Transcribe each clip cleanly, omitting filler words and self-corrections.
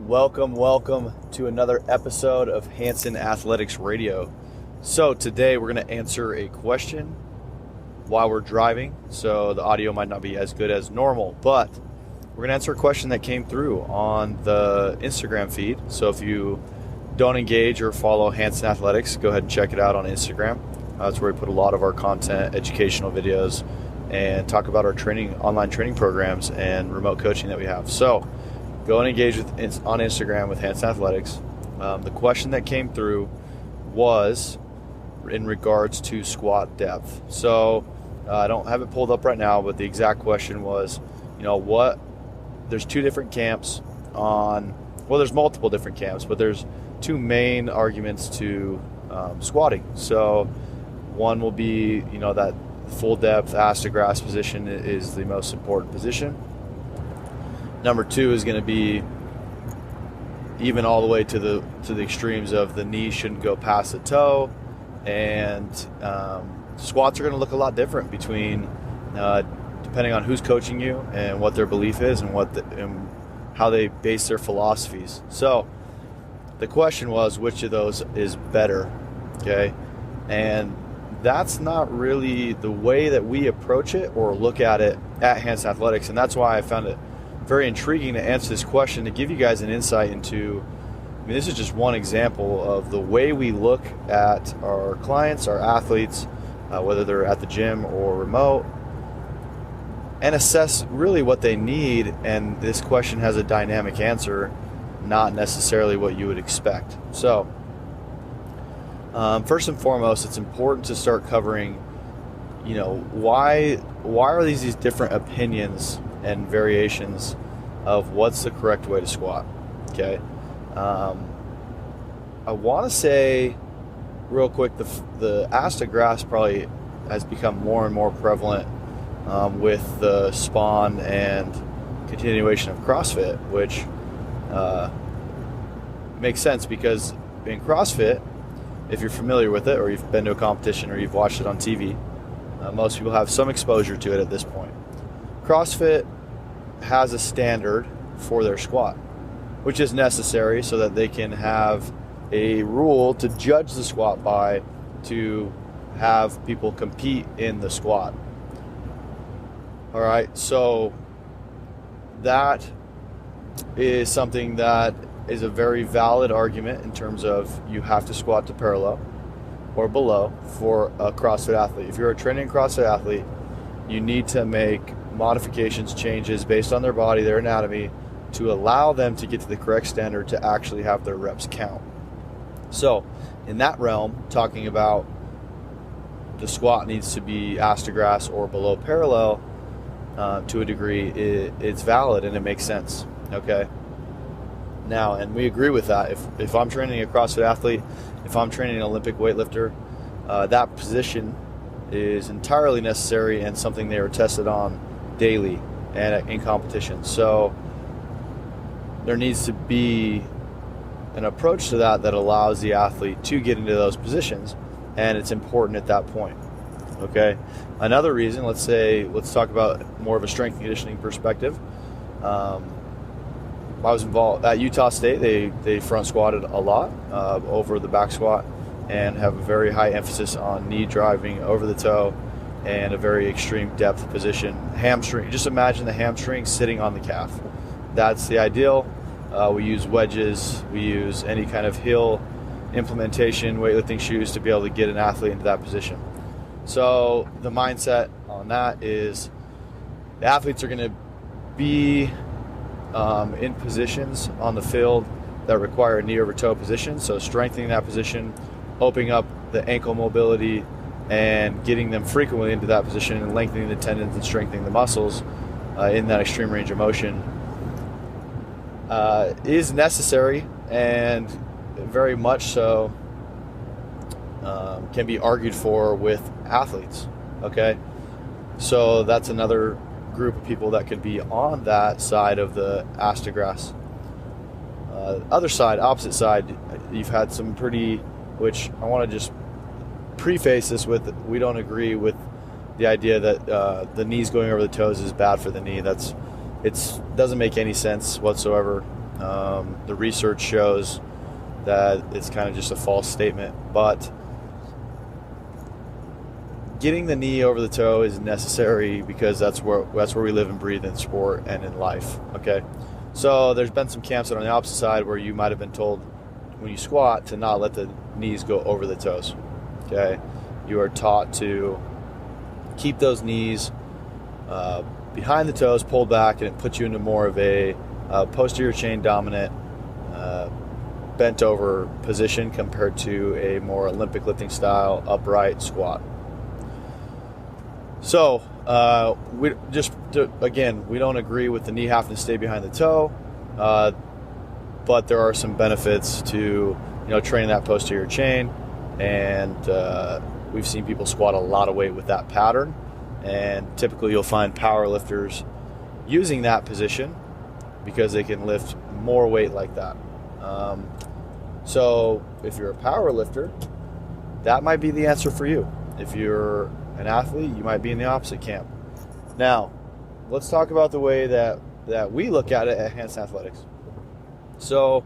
Welcome to another episode of Hansen Athletics Radio. So today we're going to answer a question while we're driving, so the audio might not be as good as normal, but we're going to answer a question that came through on the Instagram feed. So if you don't engage or follow Hansen Athletics, go ahead and check it out on Instagram. That's where we put a lot of our content, educational videos, and talk about our online training programs and remote coaching that we have. So go and engage on Instagram with Hansen Athletics. The question that came through was in regards to squat depth. So I don't have it pulled up right now, but the exact question was, there's two different camps there's multiple different camps, but there's two main arguments to squatting. So one will be, that full depth ass to grass position is the most important position. Number two is going to be even all the way to the extremes of the knee shouldn't go past the toe, and squats are going to look a lot different between depending on who's coaching you and what their belief is and how they base their philosophies. So the question was, which of those is better? Okay, and that's not really the way that we approach it or look at it at Hansen Athletics, and that's why I found it very intriguing to answer this question, to give you guys an insight into, this is just one example of the way we look at our clients, our athletes, whether they're at the gym or remote, and assess really what they need. And this question has a dynamic answer, not necessarily what you would expect. So first and foremost, it's important to start covering, why are these different opinions and variations of what's the correct way to squat. Okay, I want to say real quick, the ass to grass probably has become more and more prevalent with the spawn and continuation of CrossFit, which makes sense because in CrossFit, if you're familiar with it or you've been to a competition or you've watched it on TV, most people have some exposure to it at this point. CrossFit has a standard for their squat, which is necessary so that they can have a rule to judge the squat by, to have people compete in the squat. All right, so that is something that is a very valid argument in terms of you have to squat to parallel or below for a CrossFit athlete. If you're a training CrossFit athlete, you need to make modifications, changes based on their body, their anatomy, to allow them to get to the correct standard to actually have their reps count. So in that realm, talking about the squat needs to be ass to grass or below parallel to a degree, it's valid and it makes sense. Okay. Now, and we agree with that. If I'm training a CrossFit athlete, if I'm training an Olympic weightlifter, that position is entirely necessary and something they are tested on daily and in competition. So there needs to be an approach to that allows the athlete to get into those positions, and it's important at that point. Okay. Another reason, let's talk about more of a strength and conditioning perspective. I was involved at Utah State. They front squatted a lot over the back squat and have a very high emphasis on knee driving over the toe and a very extreme depth position. Hamstring, just imagine the hamstring sitting on the calf. That's the ideal. We use wedges, we use any kind of heel implementation, weightlifting shoes to be able to get an athlete into that position. So the mindset on that is the athletes are going to be in positions on the field that require a knee over toe position. So strengthening that position, opening up the ankle mobility, and getting them frequently into that position and lengthening the tendons and strengthening the muscles in that extreme range of motion is necessary, and very much so can be argued for with athletes. Okay, so that's another group of people that could be on that side of the ass to grass. Other side, opposite side, you've had some which I want to just preface this with, we don't agree with the idea that the knees going over the toes is bad for the knee. It doesn't make any sense whatsoever. The research shows that it's kind of just a false statement, but getting the knee over the toe is necessary because that's where we live and breathe in sport and in life. Okay, so there's been some camps that are on the opposite side where you might have been told when you squat to not let the knees go over the toes. Okay, you are taught to keep those knees behind the toes, pulled back, and it puts you into more of a posterior chain dominant bent over position compared to a more Olympic lifting style upright squat. So we don't agree with the knee having to stay behind the toe, but there are some benefits to training that posterior chain, and we've seen people squat a lot of weight with that pattern, and typically you'll find power lifters using that position because they can lift more weight like that. So if you're a power lifter, that might be the answer for you. If you're an athlete, you might be in the opposite camp. Now, let's talk about the way that we look at it at Hansen Athletics. So,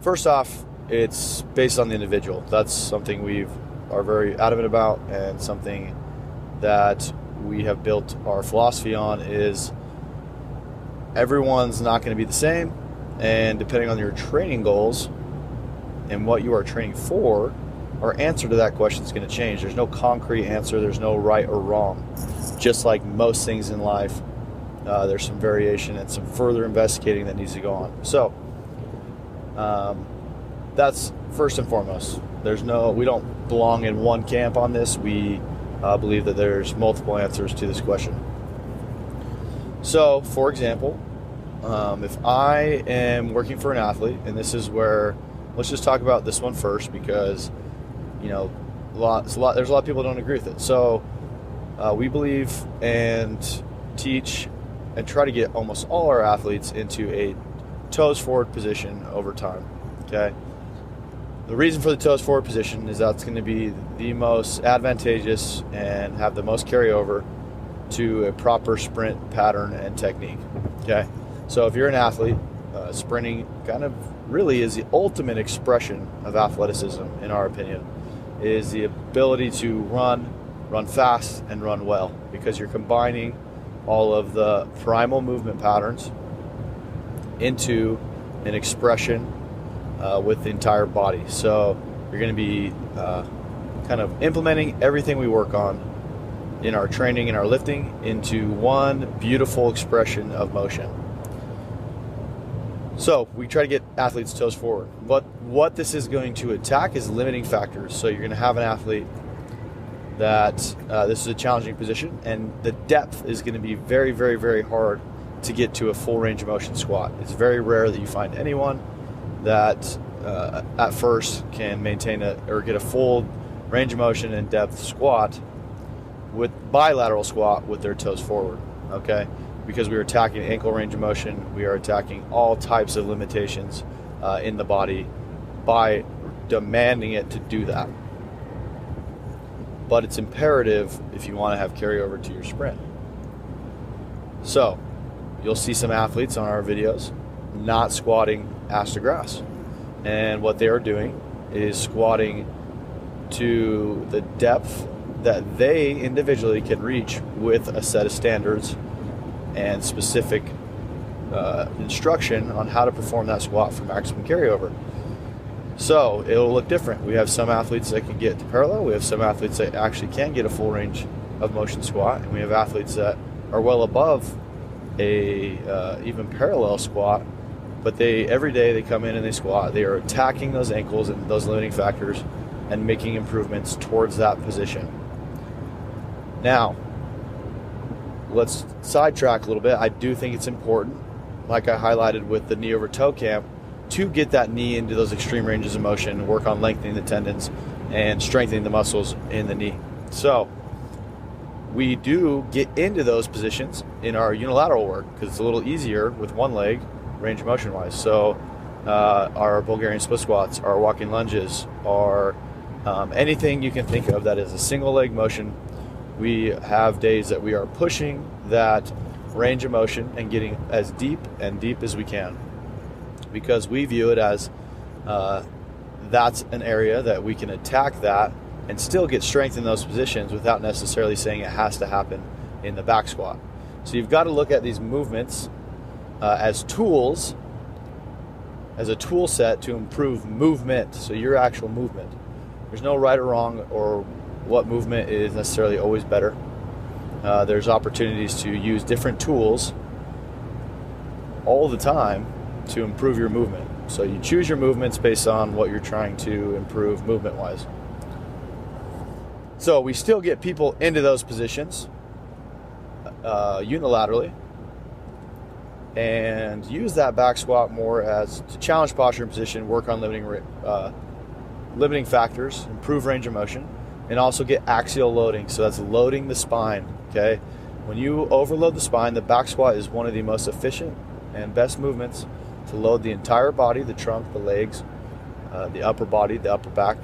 first off, it's based on the individual. That's something we are very adamant about, and something that we have built our philosophy on is everyone's not going to be the same, and depending on your training goals and what you are training for, our answer to that question is going to change. There's no concrete answer. There's no right or wrong. Just like most things in life, there's some variation and some further investigating that needs to go on. So that's first and foremost. We don't belong in one camp on this. We believe that there's multiple answers to this question. So, for example, if I am working for an athlete, and this is where, let's just talk about this one first because there's a lot of people who don't agree with it. So we believe and teach and try to get almost all our athletes into a toes forward position over time. Okay. The reason for the toes forward position is that's going to be the most advantageous and have the most carryover to a proper sprint pattern and technique. Okay. So if you're an athlete, sprinting kind of really is the ultimate expression of athleticism, in our opinion, is the ability to run fast and run well, because you're combining all of the primal movement patterns into an expression with the entire body. So you're going to be kind of implementing everything we work on in our training and our lifting into one beautiful expression of motion. So we try to get athletes toes forward. But what this is going to attack is limiting factors. So you're going to have an athlete that this is a challenging position, and the depth is going to be very, very, very hard to get to a full range of motion squat. It's very rare that you find anyone that at first can maintain or get a full range of motion and depth squat with bilateral squat with their toes forward. Okay. Because we are attacking ankle range of motion, we are attacking all types of limitations in the body by demanding it to do that. But it's imperative if you want to have carryover to your sprint. So, you'll see some athletes on our videos not squatting ass to grass. And what they are doing is squatting to the depth that they individually can reach with a set of standards and specific instruction on how to perform that squat for maximum carryover. So it'll look different. We have some athletes that can get to parallel. We have some athletes that actually can get a full range of motion squat, and we have athletes that are well above a even parallel squat. But every day they come in and they squat. They are attacking those ankles and those limiting factors and making improvements towards that position. Now, let's sidetrack a little bit. I do think it's important, like I highlighted with the knee over toe camp, to get that knee into those extreme ranges of motion, work on lengthening the tendons and strengthening the muscles in the knee. So we do get into those positions in our unilateral work because it's a little easier with one leg range of motion wise. So our Bulgarian split squats, our walking lunges, our anything you can think of that is a single leg motion. We have days that we are pushing that range of motion and getting as deep as we can. because we view it as that's an area that we can attack that and still get strength in those positions without necessarily saying it has to happen in the back squat. So you've got to look at these movements as tools, as a tool set to improve movement, so your actual movement. There's no right or wrong or what movement is necessarily always better. There's opportunities to use different tools all the time to improve your movement. So you choose your movements based on what you're trying to improve movement-wise. So we still get people into those positions unilaterally and use that back squat more as to challenge posture and position, work on limiting factors, improve range of motion, and also get axial loading. So that's loading the spine, okay? When you overload the spine, the back squat is one of the most efficient and best movements to load the entire body, the trunk, the legs, the upper body, the upper back,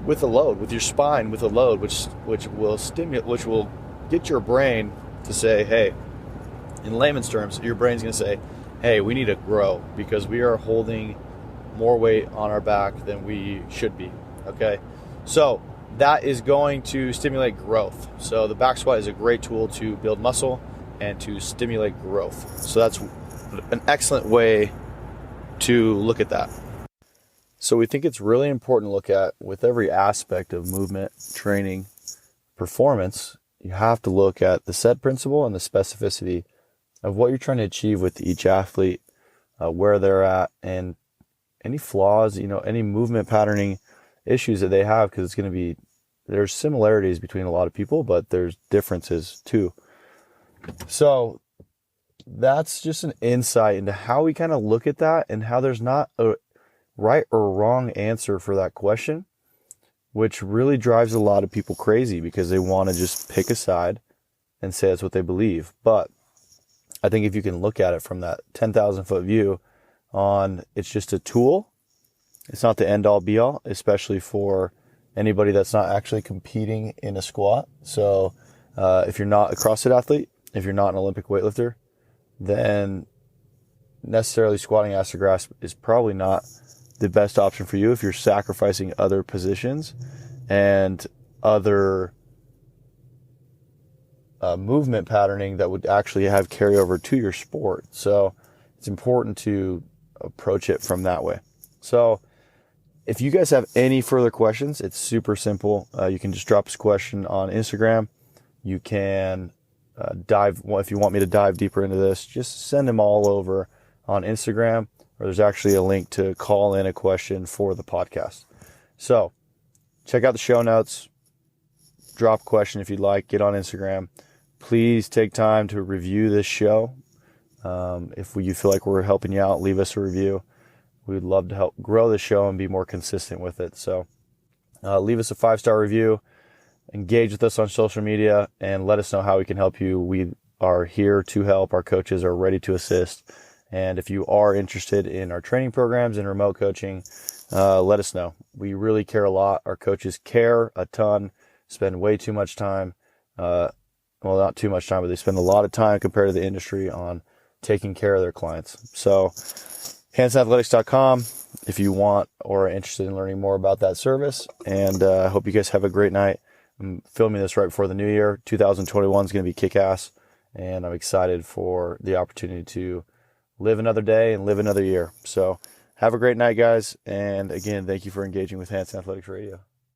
with a load, with your spine, with a load, which will get your brain to say, hey, in layman's terms, your brain's going to say, hey, we need to grow because we are holding more weight on our back than we should be, okay? So that is going to stimulate growth. So the back squat is a great tool to build muscle and to stimulate growth. So that's an excellent way to look at that. So we think it's really important to look at, with every aspect of movement, training, performance, you have to look at the set principle and the specificity of what you're trying to achieve with each athlete, where they're at, and any flaws, any movement patterning issues that they have, because there's similarities between a lot of people, but there's differences too. So that's just an insight into how we kind of look at that, and how there's not a right or wrong answer for that question, which really drives a lot of people crazy because they want to just pick a side and say that's what they believe. But I think if you can look at it from that 10,000 foot view on, it's just a tool. It's not the end all be all, especially for anybody that's not actually competing in a squat. So if you're not a CrossFit athlete, if you're not an Olympic weightlifter, then necessarily squatting ass to grass is probably not the best option for you if you're sacrificing other positions and other movement patterning that would actually have carryover to your sport. So it's important to approach it from that way. So if you guys have any further questions, it's super simple. You can just drop us a question on Instagram. You can if you want me to dive deeper into this, just send them all over on Instagram, or there's actually a link to call in a question for the podcast. So check out the show notes, drop a question if you'd like, get on Instagram. Please take time to review this show. If you feel like we're helping you out, leave us a review. We'd love to help grow the show and be more consistent with it. So leave us a 5-star review, engage with us on social media, and let us know how we can help you. We are here to help. Our coaches are ready to assist. And if you are interested in our training programs and remote coaching, let us know. We really care a lot. Our coaches care a ton, spend way too much time. Well, not too much time, but they spend a lot of time compared to the industry on taking care of their clients. So HansenAthletics.com if you want or are interested in learning more about that service. And I hope you guys have a great night. I'm filming this right before the new year. 2021 is going to be kick-ass, and I'm excited for the opportunity to live another day and live another year. So have a great night, guys. And again, thank you for engaging with Hansen Athletics Radio.